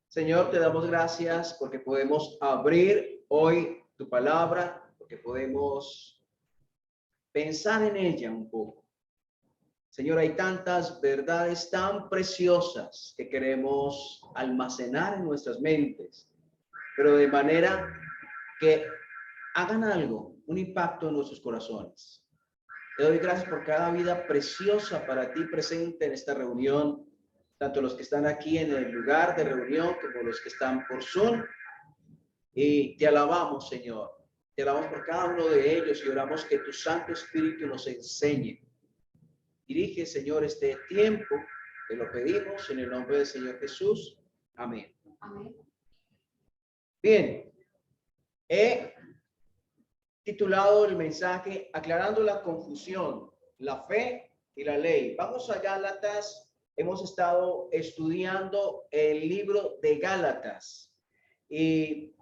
Señor, te damos gracias porque podemos abrir hoy tu palabra, porque podemos pensar en ella un poco. Señor, hay tantas verdades tan preciosas que queremos almacenar en nuestras mentes, pero de manera que hagan algo, un impacto en nuestros corazones. Te doy gracias por cada vida preciosa para ti presente en esta reunión, tanto los que están aquí en el lugar de reunión como los que están por Zoom. Y te alabamos, Señor. Te alabamos por cada uno de ellos y oramos que tu Santo Espíritu nos enseñe. Dirige, Señor, este tiempo. Te lo pedimos en el nombre del Señor Jesús. Amén. Amén. Bien. He titulado el mensaje Aclarando la confusión, la fe y la ley. Vamos a Gálatas. Hemos estado estudiando el libro de Gálatas y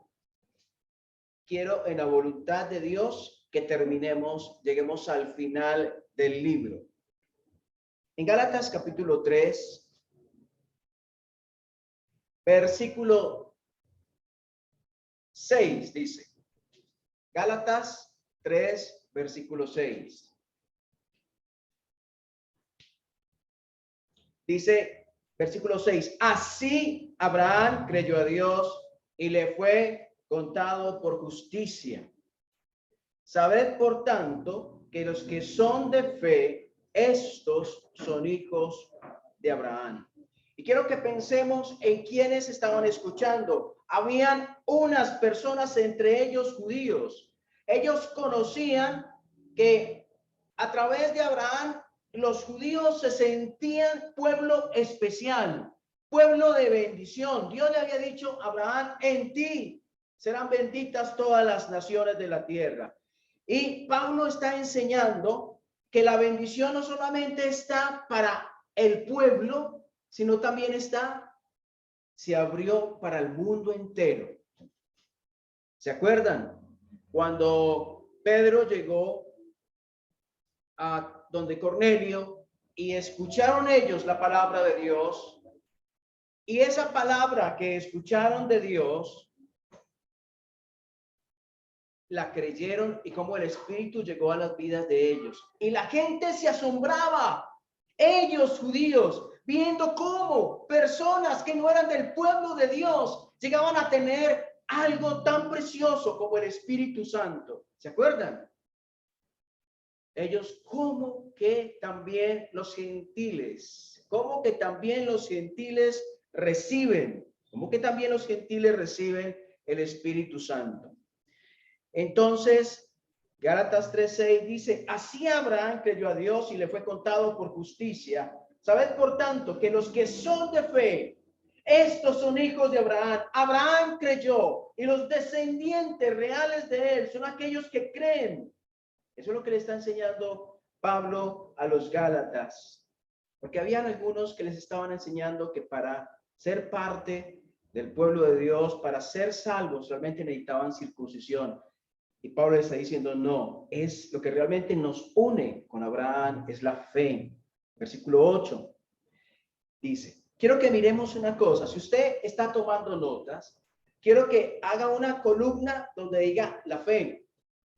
quiero, en la voluntad de Dios, que lleguemos al final del libro. En Gálatas capítulo 3, versículo 6 dice. Gálatas 3, versículo 6. Dice, versículo 6, así Abraham creyó a Dios y le fue contado por justicia. Sabed, por tanto, que los que son de fe, estos son hijos de Abraham. Y quiero que pensemos en quienes estaban escuchando. Habían unas personas, entre ellos judíos. Ellos conocían que a través de Abraham los judíos se sentían pueblo especial, pueblo de bendición. Dios le había dicho a Abraham, en ti serán benditas todas las naciones de la tierra. Y Pablo está enseñando que la bendición no solamente está para el pueblo, sino también se abrió para el mundo entero. ¿Se acuerdan? Cuando Pedro llegó a donde Cornelio y escucharon ellos la palabra de Dios, y esa palabra que escucharon de Dios la creyeron, y como el Espíritu llegó a las vidas de ellos, y la gente se asombraba, ellos judíos, viendo cómo personas que no eran del pueblo de Dios llegaban a tener algo tan precioso como el Espíritu Santo. ¿Se acuerdan? Ellos, como que también los gentiles reciben, como que también los gentiles reciben el Espíritu Santo. Entonces, Gálatas 3:6 dice, así Abraham creyó a Dios y le fue contado por justicia. Sabed, por tanto, que los que son de fe, estos son hijos de Abraham. Abraham creyó y los descendientes reales de él son aquellos que creen. Eso es lo que le está enseñando Pablo a los Gálatas, porque habían algunos que les estaban enseñando que para ser parte del pueblo de Dios, para ser salvos, realmente necesitaban circuncisión. Y Pablo le está diciendo, no, es lo que realmente nos une con Abraham, es la fe. Versículo 8 dice, quiero que miremos una cosa, si usted está tomando notas, quiero que haga una columna donde diga la fe,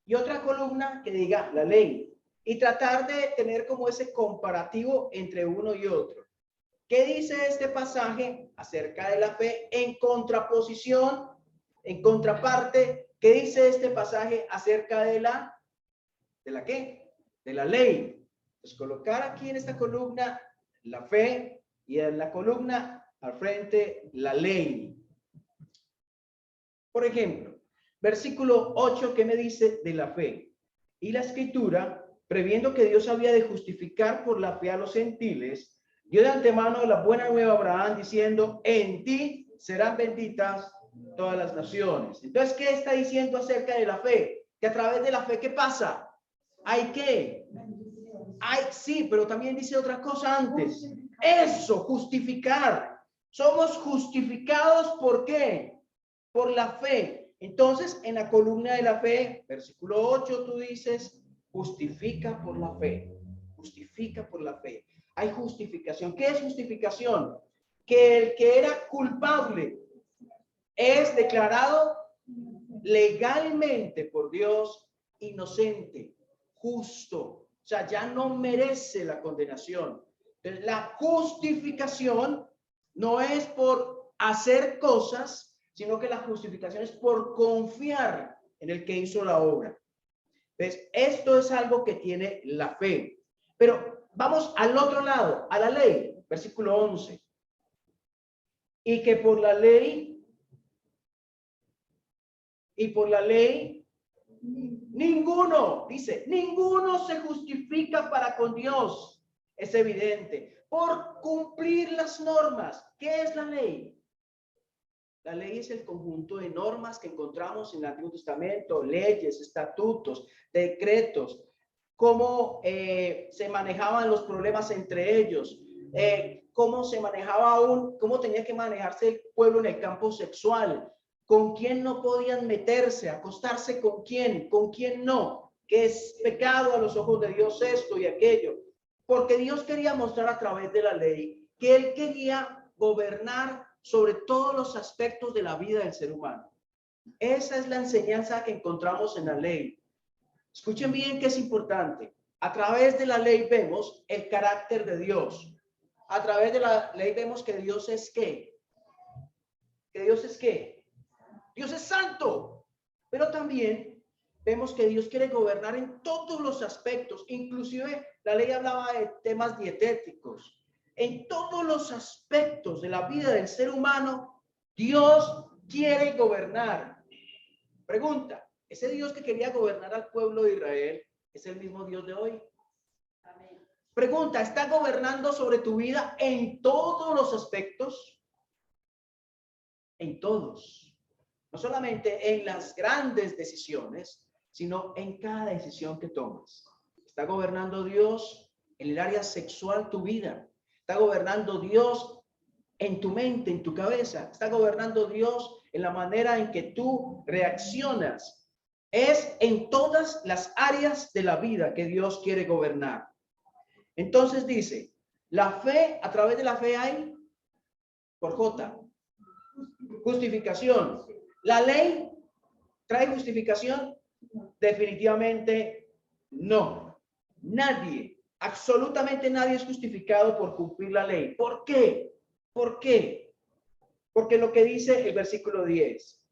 y otra columna que diga la ley, y tratar de tener como ese comparativo entre uno y otro. ¿Qué dice este pasaje acerca de la fe en contraposición, en contraparte? ¿Qué dice este pasaje acerca de la qué? De la ley. Pues colocar aquí en esta columna la fe y en la columna al frente la ley. Por ejemplo, versículo 8, ¿qué me dice de la fe? Y la escritura, previendo que Dios había de justificar por la fe a los gentiles, dio de antemano la buena nueva a Abraham diciendo, en ti serán benditas todas las naciones. Entonces, ¿qué está diciendo acerca de la fe? Que a través de la fe, ¿qué pasa? ¿Hay qué? Sí, pero también dice otra cosa antes. Eso, justificar. Somos justificados, ¿por qué? Por la fe. Entonces, en la columna de la fe, versículo 8, tú dices, justifica por la fe. Justifica por la fe. Hay justificación. ¿Qué es justificación? Que el que era culpable es declarado legalmente por Dios inocente, justo. O sea, ya no merece la condenación. Entonces, la justificación no es por hacer cosas, sino que la justificación es por confiar en el que hizo la obra. Entonces, esto es algo que tiene la fe. Pero vamos al otro lado, a la ley, versículo 11. Y que por la ley, ninguno, dice, ninguno se justifica para con Dios. Es evidente. Por cumplir las normas. ¿Qué es la ley? La ley es el conjunto de normas que encontramos en el Antiguo Testamento, leyes, estatutos, decretos, cómo se manejaban los problemas entre ellos, cómo se manejaba cómo tenía que manejarse el pueblo en el campo sexual, con quién no podían meterse, acostarse con quién no, que es pecado a los ojos de Dios esto y aquello, porque Dios quería mostrar a través de la ley que Él quería gobernar sobre todos los aspectos de la vida del ser humano. Esa es la enseñanza que encontramos en la ley. Escuchen bien que es importante. A través de la ley vemos el carácter de Dios. A través de la ley vemos que Dios es ¿qué? ¿Que Dios es qué? Dios es santo. Pero también vemos que Dios quiere gobernar en todos los aspectos. Inclusive la ley hablaba de temas dietéticos. En todos los aspectos de la vida del ser humano, Dios quiere gobernar. Pregunta, ¿ese Dios que quería gobernar al pueblo de Israel es el mismo Dios de hoy? Amén. Pregunta, ¿está gobernando sobre tu vida en todos los aspectos? En todos. No solamente en las grandes decisiones, sino en cada decisión que tomas. ¿Está gobernando Dios en el área sexual tu vida? ¿Está gobernando Dios en tu mente, en tu cabeza? ¿Está gobernando Dios en la manera en que tú reaccionas? Es en todas las áreas de la vida que Dios quiere gobernar. Entonces dice, la fe, a través de la fe hay, por J, justificación. ¿La ley trae justificación? Definitivamente no. Nadie, absolutamente nadie es justificado por cumplir la ley. ¿Por qué? ¿Por qué? Porque lo que dice el versículo 10.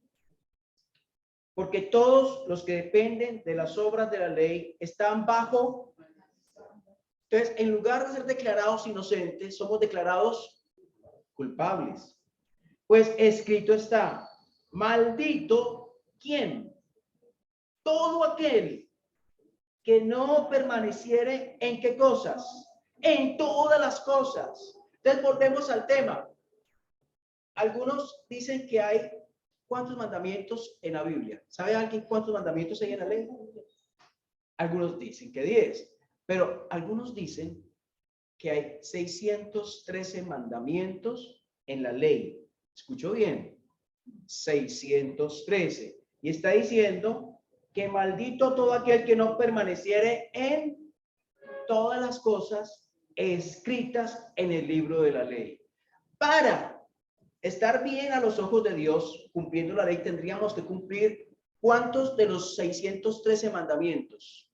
Porque todos los que dependen de las obras de la ley están bajo. Entonces, en lugar de ser declarados inocentes, somos declarados culpables. Pues escrito está, maldito, ¿quién? Todo aquel que no permaneciere en qué cosas, en todas las cosas. Entonces volvemos al tema. Algunos dicen que hay ¿cuántos mandamientos en la Biblia? ¿Sabe alguien cuántos mandamientos hay en la ley? Algunos dicen que 10, pero algunos dicen que hay 613 mandamientos en la ley. ¿Escuchó bien? 613. Y está diciendo que maldito todo aquel que no permaneciere en todas las cosas escritas en el libro de la ley. Para estar bien a los ojos de Dios, cumpliendo la ley, tendríamos que cumplir ¿cuántos de los 613 mandamientos?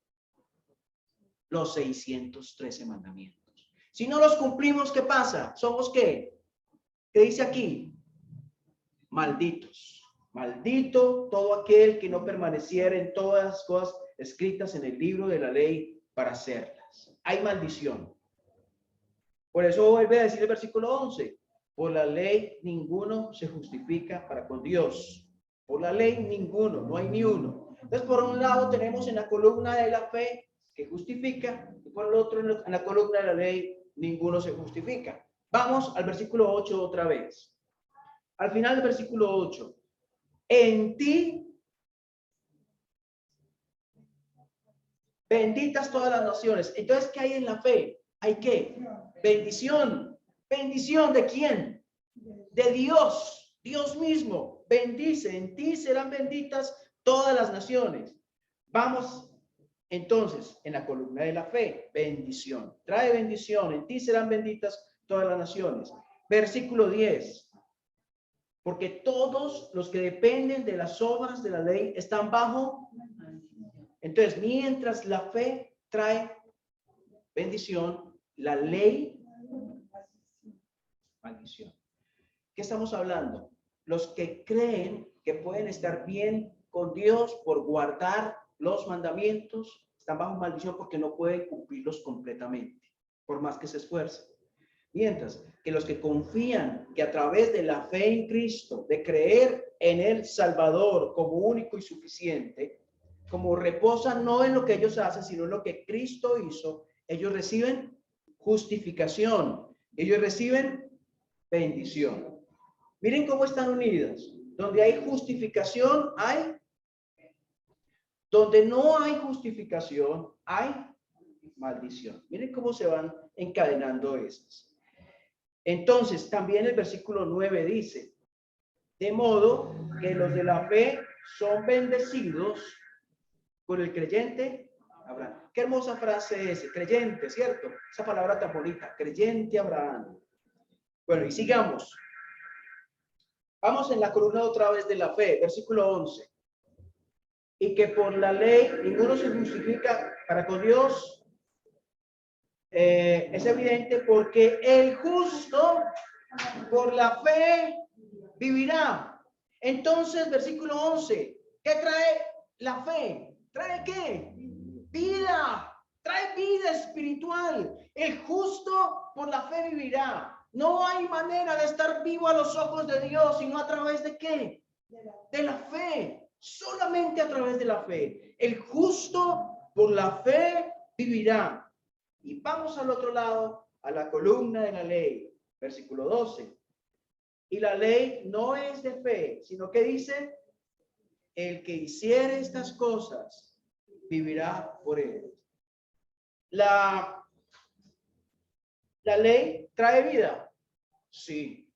Los 613 mandamientos. Si no los cumplimos, ¿qué pasa? ¿Somos qué? ¿Qué dice aquí? Malditos. Maldito todo aquel que no permaneciera en todas las cosas escritas en el libro de la ley para hacerlas. Hay maldición. Por eso vuelve a decir el versículo 11. Por la ley ninguno se justifica para con Dios. Por la ley ninguno, no hay ni uno. Entonces, por un lado tenemos en la columna de la fe que justifica, y por el otro en la columna de la ley ninguno se justifica. Vamos al versículo 8 otra vez. Al final del versículo 8. En ti benditas todas las naciones. Entonces, ¿qué hay en la fe? ¿Hay qué? Bendición. ¿Bendición de quién? De Dios. Dios mismo bendice. En ti serán benditas todas las naciones. Vamos entonces en la columna de la fe. Bendición. Trae bendición. En ti serán benditas todas las naciones. Versículo 10. porque todos los que dependen de las obras de la ley están bajo. Entonces, mientras la fe trae bendición, la ley, maldición. ¿Qué estamos hablando? Los que creen que pueden estar bien con Dios por guardar los mandamientos, están bajo maldición porque no pueden cumplirlos completamente, por más que se esfuercen. Mientras que los que confían que a través de la fe en Cristo, de creer en el Salvador como único y suficiente, como reposan no en lo que ellos hacen, sino en lo que Cristo hizo, ellos reciben justificación, ellos reciben bendición. Miren cómo están unidas. Donde hay justificación, hay. Donde no hay justificación, hay maldición. Miren cómo se van encadenando esas. Entonces, también el versículo 9 dice, de modo que los de la fe son bendecidos con el creyente Abraham. Qué hermosa frase es, creyente, ¿cierto? Esa palabra tan bonita, creyente Abraham. Bueno, y sigamos. Vamos en la columna otra vez de la fe, versículo 11. Y que por la ley ninguno se justifica para con Dios. Es evidente porque el justo por la fe vivirá. Entonces, versículo 11, ¿qué trae la fe? ¿Trae qué? Vida. Trae vida espiritual. El justo por la fe vivirá. No hay manera de estar vivo a los ojos de Dios, sino a través de qué? De la fe. Solamente a través de la fe. El justo por la fe vivirá. Y vamos al otro lado, a la columna de la ley, versículo 12. Y la ley no es de fe, sino que dice, el que hiciere estas cosas, vivirá por ellas. La ley trae vida. Sí,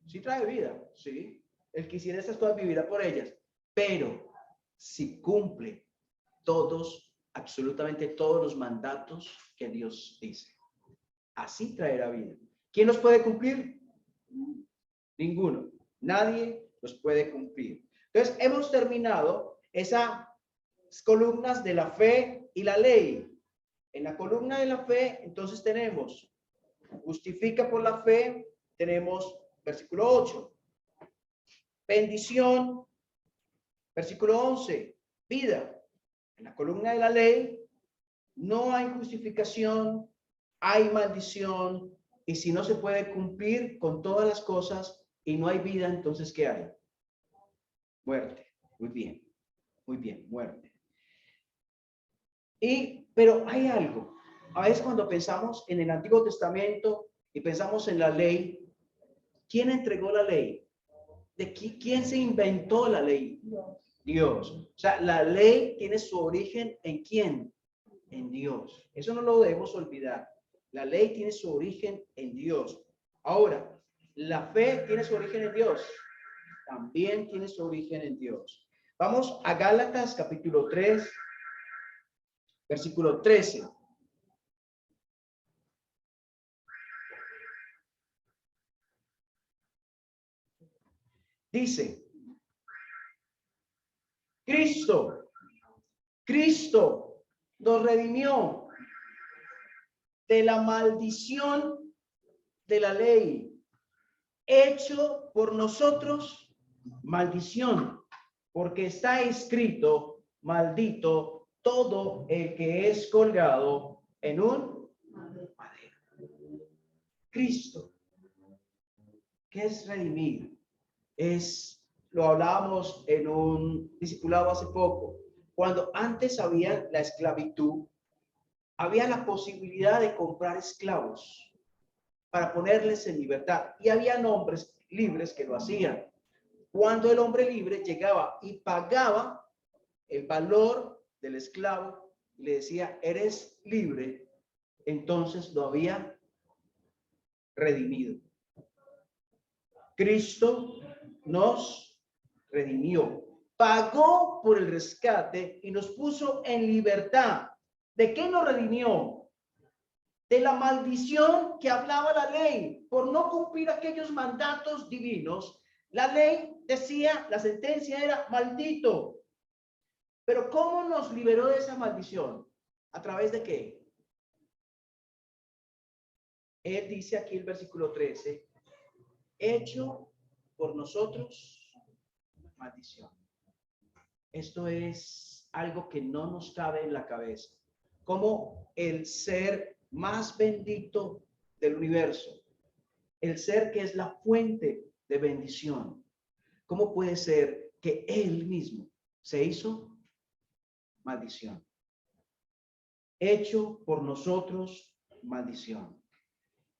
sí trae vida, sí. El que hiciera estas cosas vivirá por ellas. Pero si cumple todos, absolutamente todos los mandatos que Dios dice, así traerá vida. ¿Quién los puede cumplir? Ninguno. Nadie los puede cumplir. Entonces, hemos terminado esas columnas de la fe y la ley. En la columna de la fe, entonces tenemos, justifica por la fe, tenemos versículo 8. Bendición, versículo 11, vida. En la columna de la ley, no hay justificación, hay maldición, y si no se puede cumplir con todas las cosas y no hay vida, entonces ¿qué hay? Muerte. Muy bien, muerte. Pero hay algo. A veces cuando pensamos en el Antiguo Testamento y pensamos en la ley, ¿quién entregó la ley? ¿Quién se inventó la ley? Dios. O sea, la ley tiene su origen ¿en quién? En Dios. Eso no lo debemos olvidar. La ley tiene su origen en Dios. Ahora, la fe tiene su origen en Dios. También tiene su origen en Dios. Vamos a Gálatas capítulo 3, versículo 13. Dice, Cristo nos redimió de la maldición de la ley, hecho por nosotros maldición, porque está escrito, maldito todo el que es colgado en un madero. Cristo, ¿qué es redimir? Lo hablábamos en un discipulado hace poco, cuando antes había la esclavitud, había la posibilidad de comprar esclavos para ponerles en libertad, y había hombres libres que lo hacían. Cuando el hombre libre llegaba y pagaba el valor del esclavo, le decía, eres libre, entonces lo había redimido. Cristo nos redimió, pagó por el rescate y nos puso en libertad. ¿De qué nos redimió? De la maldición que hablaba la ley por no cumplir aquellos mandatos divinos, La ley decía, la sentencia era maldito. Pero ¿cómo nos liberó de esa maldición? ¿A través de qué? Él dice aquí el versículo 13, hecho por nosotros maldición. Esto es algo que no nos cabe en la cabeza. Como el ser más bendito del universo, el ser que es la fuente de bendición, ¿cómo puede ser que él mismo se hizo maldición? Hecho por nosotros maldición.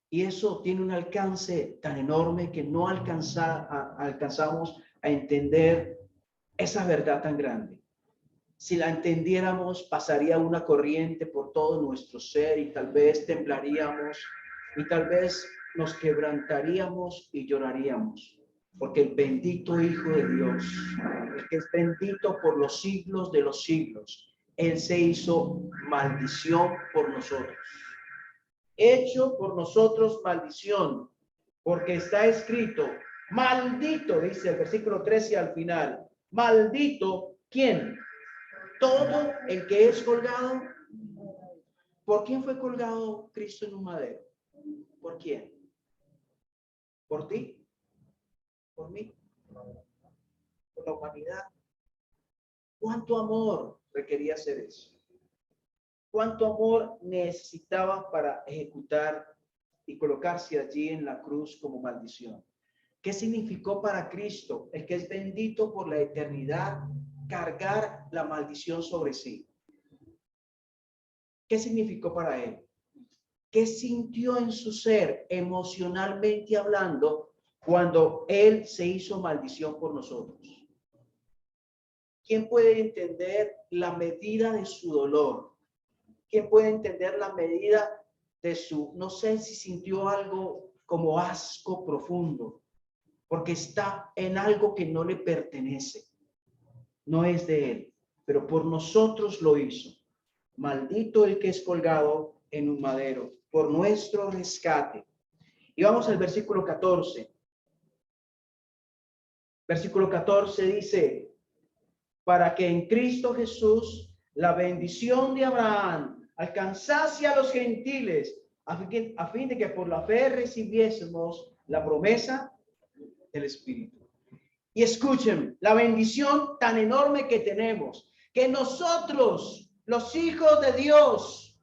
Y eso tiene un alcance tan enorme que no alcanzamos a entender esa verdad tan grande. Si la entendiéramos, pasaría una corriente por todo nuestro ser y tal vez temblaríamos y tal vez nos quebrantaríamos y lloraríamos. Porque el bendito Hijo de Dios, el que es bendito por los siglos de los siglos, Él se hizo maldición por nosotros. Hecho por nosotros maldición, porque está escrito, maldito, dice el versículo 13 al final, maldito, ¿quién? Todo el que es colgado. ¿Por quién fue colgado Cristo en un madero? ¿Por quién? ¿Por ti? ¿Por mí? ¿Por la humanidad? ¿Cuánto amor requería hacer eso? ¿Cuánto amor necesitaba para ejecutar y colocarse allí en la cruz como maldición? ¿Qué significó para Cristo, el que es bendito por la eternidad, cargar la maldición sobre sí? ¿Qué significó para él? ¿Qué sintió en su ser, emocionalmente hablando, cuando él se hizo maldición por nosotros? ¿Quién puede entender la medida de su dolor? ¿Quién puede entender la medida de su, no sé si sintió algo como asco profundo, porque está en algo que no le pertenece, no es de él, pero por nosotros lo hizo. Maldito el que es colgado en un madero, por nuestro rescate. Y vamos al versículo 14. Versículo 14 dice, para que en Cristo Jesús la bendición de Abraham alcanzase a los gentiles, a fin de que por la fe recibiésemos la promesa del Espíritu. Y escuchen, la bendición tan enorme que tenemos, que nosotros, los hijos de Dios,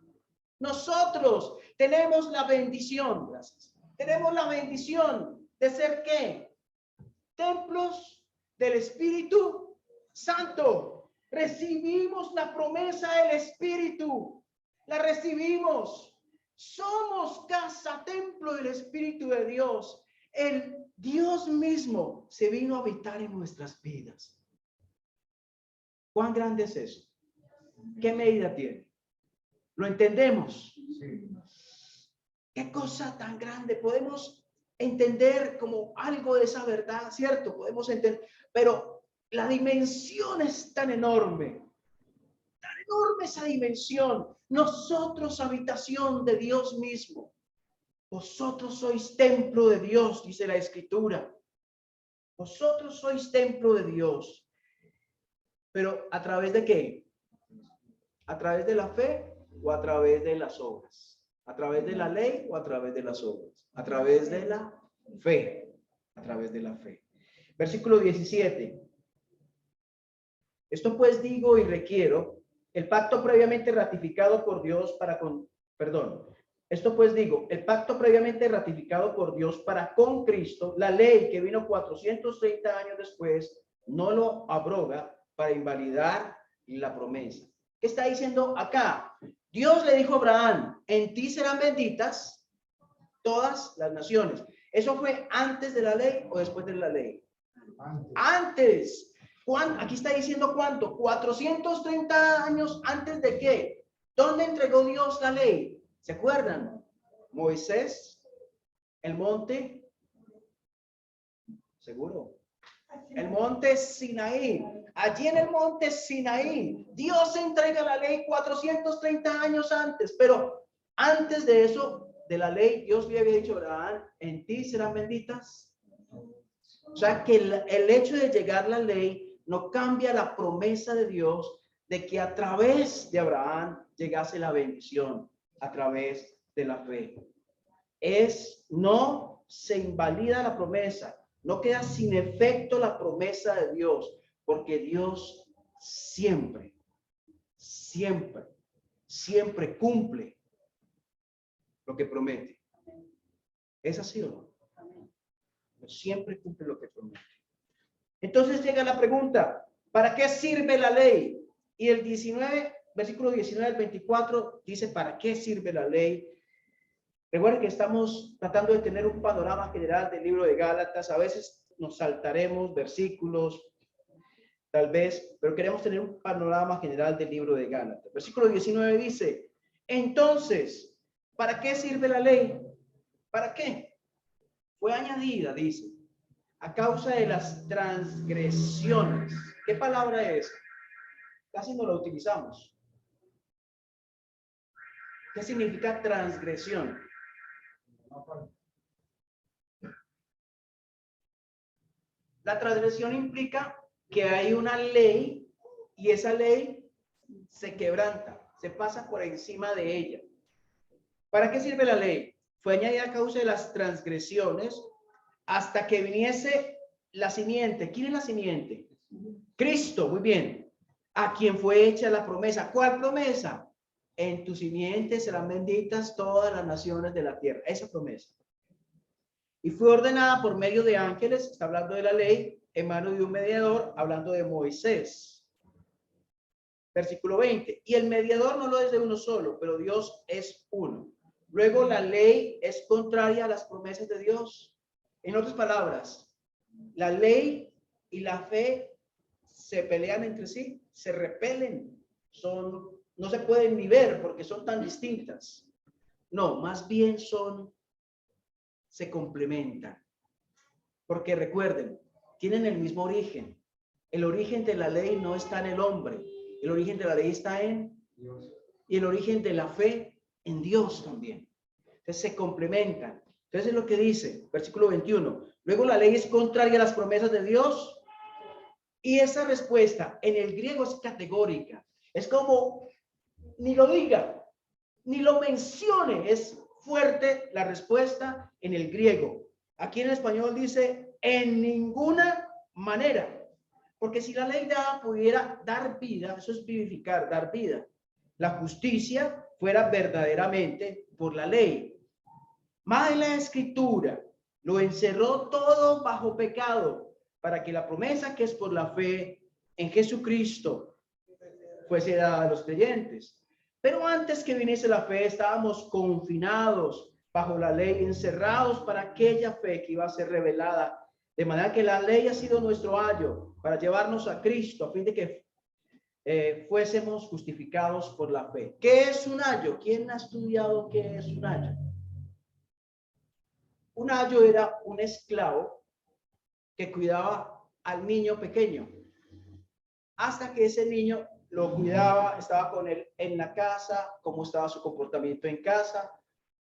nosotros tenemos la bendición, gracias. Tenemos la bendición de ser ¿qué? Templos del Espíritu Santo. Recibimos la promesa del Espíritu. La recibimos. Somos casa, templo del Espíritu de Dios. El Dios mismo se vino a habitar en nuestras vidas. ¿Cuán grande es eso? ¿Qué medida tiene? ¿Lo entendemos? Sí. ¿Qué cosa tan grande? Podemos entender como algo de esa verdad, ¿cierto? Podemos entender, pero la dimensión es tan enorme esa dimensión. Nosotros, habitación de Dios mismo. Vosotros sois templo de Dios, dice la Escritura. Vosotros sois templo de Dios. Pero ¿a través de qué? ¿A través de la fe o a través de las obras? ¿A través de la ley o a través de las obras? A través de la fe. A través de la fe. Versículo 17. Esto pues digo y requiero el pacto previamente ratificado por Dios para con, perdón. Esto pues digo, el pacto previamente ratificado por Dios para con Cristo, la ley que vino 430 años después, no lo abroga para invalidar la promesa. ¿Qué está diciendo acá? Dios le dijo a Abraham, en ti serán benditas todas las naciones. ¿Eso fue antes de la ley o después de la ley? Antes. Aquí está diciendo cuánto, 430 años antes de qué. ¿Dónde entregó Dios la ley? ¿Se acuerdan? Moisés, el monte, seguro, el monte Sinaí. Allí en el monte Sinaí, Dios entrega la ley 430 años antes, pero antes de eso, de la ley, Dios le había dicho a Abraham, en ti serán benditas O sea que el hecho de llegar la ley no cambia la promesa de Dios de que a través de Abraham llegase la bendición, a través de la fe. No se invalida la promesa, no queda sin efecto la promesa de Dios, porque Dios siempre, siempre, siempre cumple lo que promete. ¿Es así o no? Siempre cumple lo que promete. Entonces llega la pregunta, ¿para qué sirve la ley? Y el 19, versículo 19 al 24 dice, ¿para qué sirve la ley? Recuerden que estamos tratando de tener un panorama general del libro de Gálatas. A veces nos saltaremos versículos, tal vez, pero queremos tener un panorama general del libro de Gálatas. Versículo 19 dice, entonces, ¿para qué sirve la ley? ¿Para qué? Fue añadida, dice, a causa de las transgresiones. ¿Qué palabra es? Casi no la utilizamos. ¿Qué significa transgresión? La transgresión implica que hay una ley y esa ley se quebranta, se pasa por encima de ella. ¿Para qué sirve la ley? Fue añadida a causa de las transgresiones hasta que viniese la simiente. ¿Quién es la simiente? Cristo, muy bien. A quien fue hecha la promesa. ¿Cuál promesa? En tu simiente serán benditas todas las naciones de la tierra. Esa promesa. Y fue ordenada por medio de ángeles, está hablando de la ley, en mano de un mediador, hablando de Moisés. Versículo 20. Y el mediador no lo es de uno solo, pero Dios es uno. Luego la ley es contraria a las promesas de Dios. En otras palabras, la ley y la fe se pelean entre sí, se repelen, no se pueden ni ver porque son tan distintas. No, más bien se complementan. Porque recuerden, tienen el mismo origen. El origen de la ley no está en el hombre, el origen de la ley está en Dios. Y el origen de la fe en Dios también. Entonces se complementan. Entonces es lo que dice, versículo 21. Luego la ley es contraria a las promesas de Dios. Y esa respuesta en el griego es categórica. Es como, ni lo diga, ni lo mencione. Es fuerte la respuesta en el griego. Aquí en español dice, en ninguna manera. Porque si la ley dada pudiera dar vida, eso es vivificar, dar vida. La justicia fuera verdaderamente por la ley. Más la escritura lo encerró todo bajo pecado, para que la promesa que es por la fe en Jesucristo fuese dada a los creyentes. Pero antes que viniese la fe, estábamos confinados bajo la ley, encerrados para aquella fe que iba a ser revelada. De manera que la ley ha sido nuestro ayo para llevarnos a Cristo, a fin de que fuésemos justificados por la fe. ¿Qué es un ayo? ¿Quién ha estudiado qué es un ayo? Un ayo era un esclavo que cuidaba al niño pequeño, hasta que ese niño lo cuidaba, estaba con él en la casa, cómo estaba su comportamiento en casa,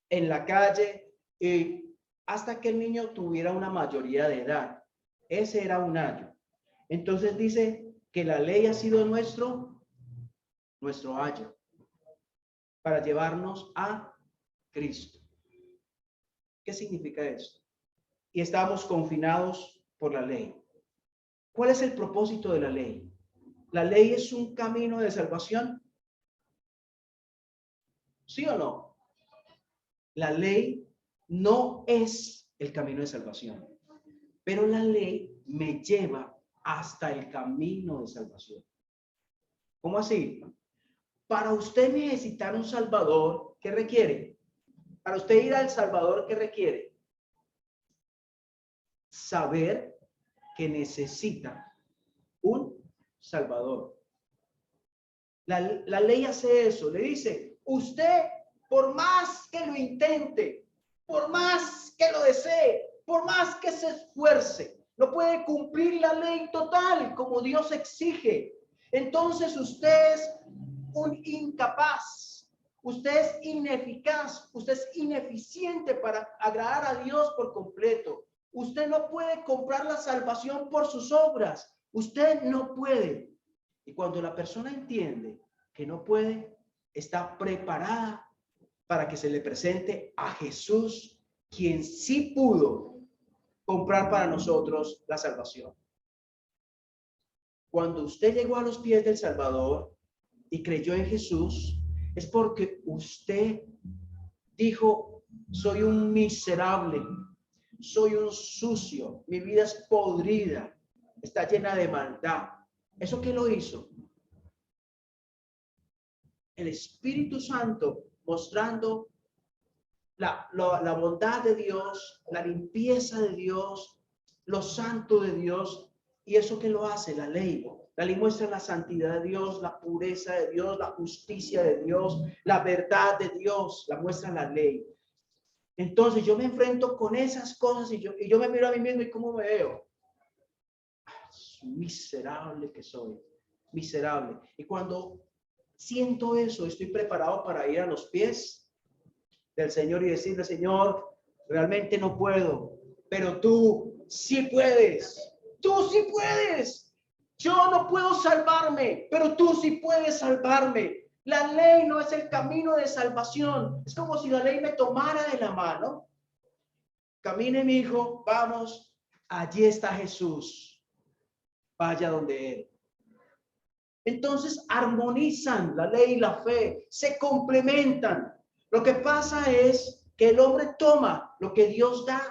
en la calle, y hasta que el niño tuviera una mayoría de edad. Ese era un ayo. Entonces dice que la ley ha sido nuestro ayo para llevarnos a Cristo. ¿Qué significa esto? Y estamos confinados por la ley. ¿Cuál es el propósito de la ley? ¿La ley es un camino de salvación? ¿Sí o no? La ley no es el camino de salvación, pero la ley me lleva hasta el camino de salvación. ¿Cómo así? Para usted necesitar un Salvador, ¿qué requiere? Para usted ir al Salvador, ¿qué requiere? Saber que necesita un Salvador. La ley hace eso, le dice, usted, por más que lo intente, por más que lo desee, por más que se esfuerce, no puede cumplir la ley total como Dios exige. Entonces usted es un incapaz, usted es ineficaz, usted es ineficiente para agradar a Dios por completo. Usted no puede comprar la salvación por sus obras. Usted no puede. Y cuando la persona entiende que no puede, está preparada para que se le presente a Jesús, quien sí pudo comprar para nosotros la salvación. Cuando usted llegó a los pies del Salvador y creyó en Jesús, es porque usted dijo: soy un miserable, soy un sucio, mi vida es podrida, está llena de maldad. ¿Eso qué lo hizo? El Espíritu Santo mostrando la bondad de Dios, la limpieza de Dios, lo santo de Dios. ¿Y eso qué lo hace? La ley. La ley muestra la santidad de Dios, la pureza de Dios, la justicia de Dios, la verdad de Dios, la muestra la ley. Entonces yo me enfrento con esas cosas y yo me miro a mí mismo y ¿cómo me veo? Miserable que soy, miserable. Y cuando siento eso, estoy preparado para ir a los pies del Señor y decirle: Señor, realmente no puedo, pero tú sí puedes. Tú sí puedes. Yo no puedo salvarme, pero tú sí puedes salvarme. La ley no es el camino de salvación. Es como si la ley me tomara de la mano. Camine, mi hijo, vamos, allí está Jesús. Vaya donde él. Entonces armonizan la ley y la fe, se complementan. Lo que pasa es que el hombre toma lo que Dios da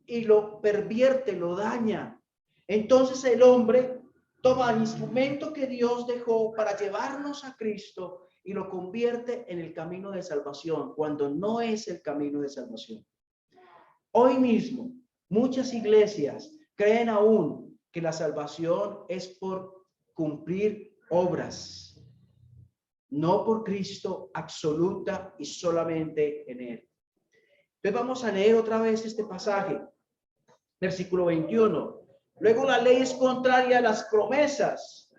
y lo pervierte, lo daña. Entonces el hombre toma el instrumento que Dios dejó para llevarnos a Cristo y lo convierte en el camino de salvación, cuando no es el camino de salvación. Hoy mismo, muchas iglesias creen aún que la salvación es por cumplir obras, no por Cristo absoluta y solamente en él. Entonces vamos a leer otra vez este pasaje, versículo 21. Luego la ley es contraria a las promesas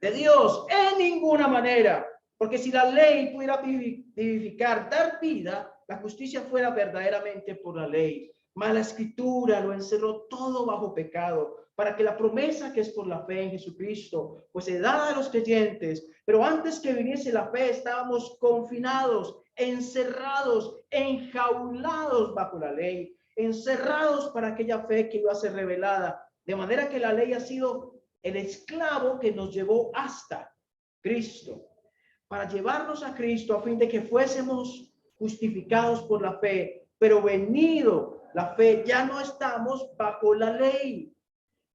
de Dios en ninguna manera, porque si la ley pudiera vivificar, dar vida, la justicia fuera verdaderamente por la ley. Mas la escritura lo encerró todo bajo pecado, para que la promesa que es por la fe en Jesucristo, pues se da a los creyentes. Pero antes que viniese la fe, estábamos confinados, encerrados, enjaulados bajo la ley, encerrados para aquella fe que iba a ser revelada. De manera que la ley ha sido el esclavo que nos llevó hasta Cristo, para llevarnos a Cristo, a fin de que fuésemos justificados por la fe. Pero venido la fe, ya no estamos bajo la ley,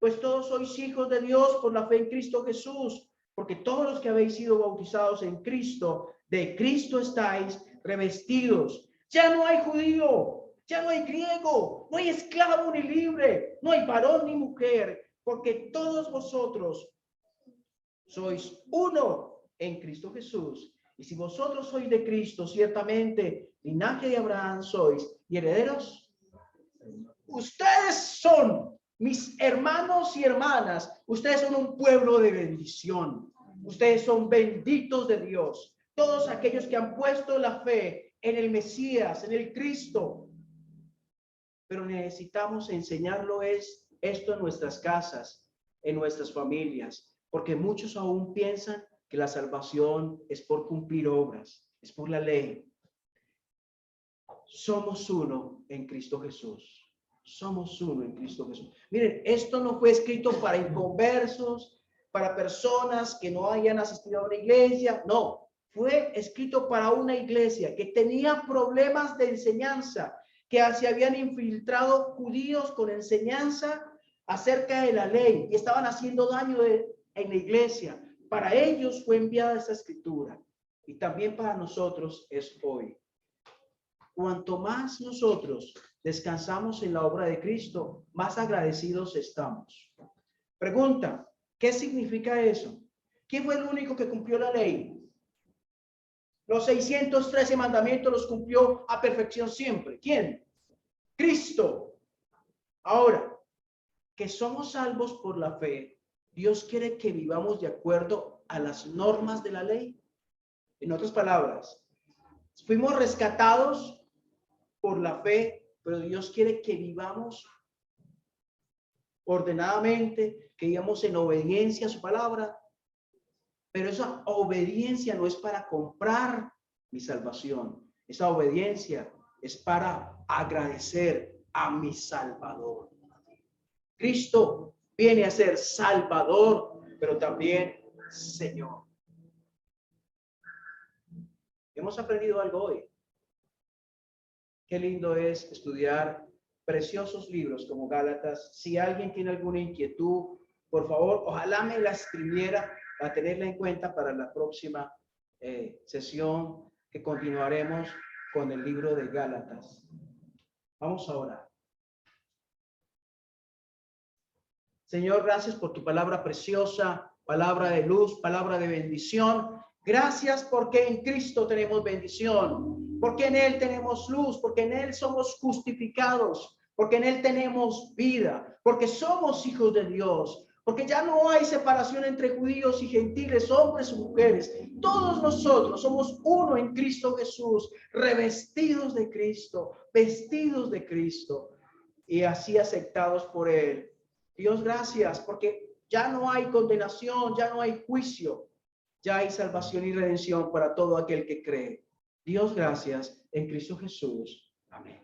pues todos sois hijos de Dios por la fe en Cristo Jesús, porque todos los que habéis sido bautizados en Cristo, de Cristo estáis revestidos. Ya no hay judío, ya no hay griego, no hay esclavo ni libre, no hay varón ni mujer, porque todos vosotros sois uno en Cristo Jesús. Y si vosotros sois de Cristo, ciertamente linaje de Abraham sois y herederos. Ustedes son mis hermanos y hermanas. Ustedes son un pueblo de bendición. Ustedes son benditos de Dios. Todos aquellos que han puesto la fe en el Mesías, en el Cristo. Pero necesitamos enseñarlo esto en nuestras casas, en nuestras familias, porque muchos aún piensan que la salvación es por cumplir obras, es por la ley. Somos uno en Cristo Jesús. Somos uno en Cristo Jesús. Miren, esto no fue escrito para inconversos, para personas que no hayan asistido a una iglesia. No, fue escrito para una iglesia que tenía problemas de enseñanza, que se habían infiltrado judíos con enseñanza acerca de la ley y estaban haciendo daño en la iglesia. Para ellos fue enviada esta escritura y también para nosotros es hoy. Cuanto más nosotros descansamos en la obra de Cristo, más agradecidos estamos. Pregunta, ¿qué significa eso? ¿Quién fue el único que cumplió la ley? Los 613 mandamientos los cumplió a perfección siempre. ¿Quién? Cristo. Ahora, que somos salvos por la fe, Dios quiere que vivamos de acuerdo a las normas de la ley. En otras palabras, fuimos rescatados por la fe, pero Dios quiere que vivamos ordenadamente, que íbamos en obediencia a su palabra. Pero esa obediencia no es para comprar mi salvación. Esa obediencia es para agradecer a mi Salvador. Cristo viene a ser Salvador, pero también Señor. Hemos aprendido algo hoy. Qué lindo es estudiar preciosos libros como Gálatas. Si alguien tiene alguna inquietud, por favor, ojalá me la escribiera para tenerla en cuenta para la próxima sesión que continuaremos con el libro de Gálatas. Vamos a orar. Señor, gracias por tu palabra preciosa, palabra de luz, palabra de bendición. Gracias porque en Cristo tenemos bendición, porque en Él tenemos luz, porque en Él somos justificados, porque en Él tenemos vida, porque somos hijos de Dios, porque ya no hay separación entre judíos y gentiles, hombres o mujeres. Todos nosotros somos uno en Cristo Jesús, revestidos de Cristo, vestidos de Cristo y así aceptados por Él. Dios, gracias, porque ya no hay condenación, ya no hay juicio, ya hay salvación y redención para todo aquel que cree. Dios, gracias en Cristo Jesús. Amén.